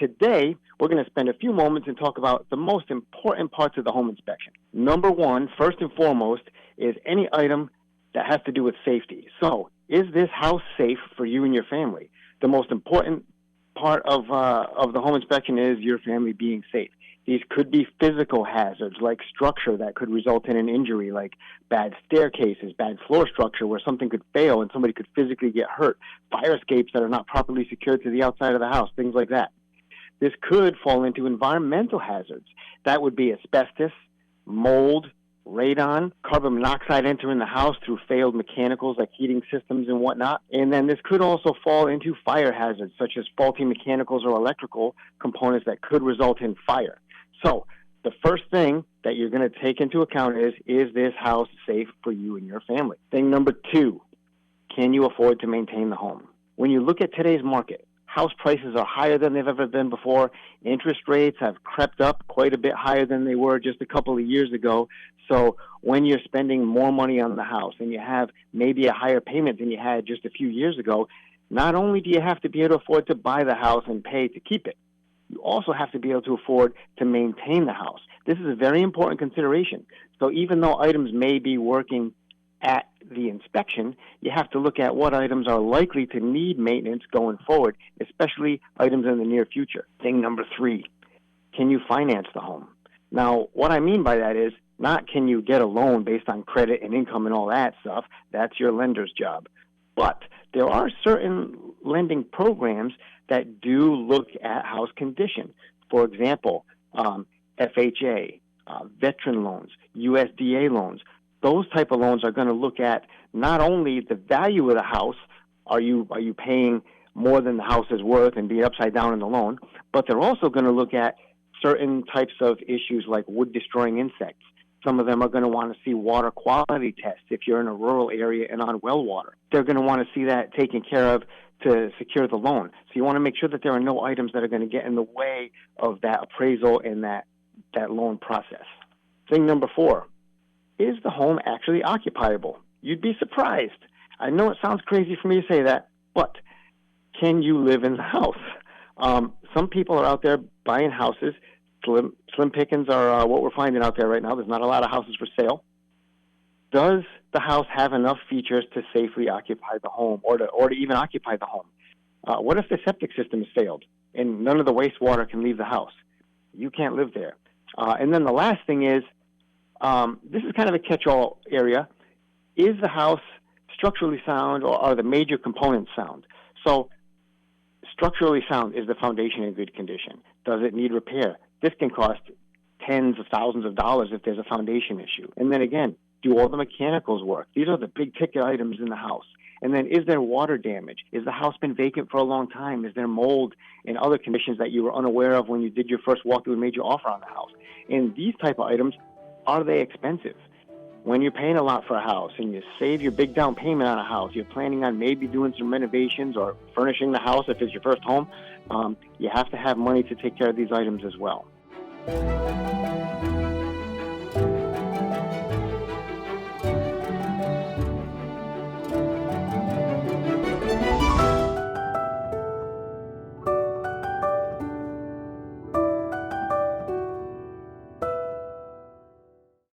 today, we're going to spend a few moments and talk about the most important parts of the home inspection. Number one, first and foremost, is any item that has to do with safety. So, is this house safe for you and your family? The most important part of the home inspection is your family being safe. These could be physical hazards like structure that could result in an injury, like bad staircases, bad floor structure where something could fail and somebody could physically get hurt, fire escapes that are not properly secured to the outside of the house, things like that. This could fall into environmental hazards. That would be asbestos, mold, radon, carbon monoxide entering the house through failed mechanicals like heating systems and whatnot. And then this could also fall into fire hazards such as faulty mechanicals or electrical components that could result in fire. So the first thing that you're going to take into account is this house safe for you and your family? Thing number two, can you afford to maintain the home? When you look at today's market, house prices are higher than they've ever been before. Interest rates have crept up quite a bit higher than they were just a couple of years ago. So when you're spending more money on the house and you have maybe a higher payment than you had just a few years ago, not only do you have to be able to afford to buy the house and pay to keep it, you also have to be able to afford to maintain the house. This is a very important consideration. So even though items may be working at the inspection, you have to look at what items are likely to need maintenance going forward, especially items in the near future. Thing number three, can you finance the home? Now, what I mean by that is not can you get a loan based on credit and income and all that stuff. That's your lender's job. But there are certain lending programs that do look at house condition. For example, FHA, veteran loans, USDA loans. Those type of loans are going to look at not only the value of the house, are you paying more than the house is worth and be upside down in the loan, but they're also going to look at certain types of issues like wood-destroying insects. Some of them are going to want to see water quality tests if you're in a rural area and on well water. They're going to want to see that taken care of to secure the loan. So you want to make sure that there are no items that are going to get in the way of that appraisal and that loan process. Thing number four, is the home actually occupiable? You'd be surprised. I know it sounds crazy for me to say that, but can you live in the house? Some people are out there buying houses. Slim pickings are what we're finding out there right now. There's not a lot of houses for sale. Does the house have enough features to safely occupy the home or to even occupy the home? What if the septic system has failed and none of the wastewater can leave the house? You can't live there. And then the last thing is, this is kind of a catch-all area. Is the house structurally sound or are the major components sound? So structurally sound, is the foundation in good condition? Does it need repair? This can cost tens of thousands of dollars if there's a foundation issue. And then again, do all the mechanicals work? These are the big ticket items in the house. And then is there water damage? Is the house been vacant for a long time? Is there mold and other conditions that you were unaware of when you did your first walkthrough and made your offer on the house? And these type of items, are they expensive? When you're paying a lot for a house and you save your big down payment on a house, you're planning on maybe doing some renovations or furnishing the house if it's your first home, you have to have money to take care of these items as well.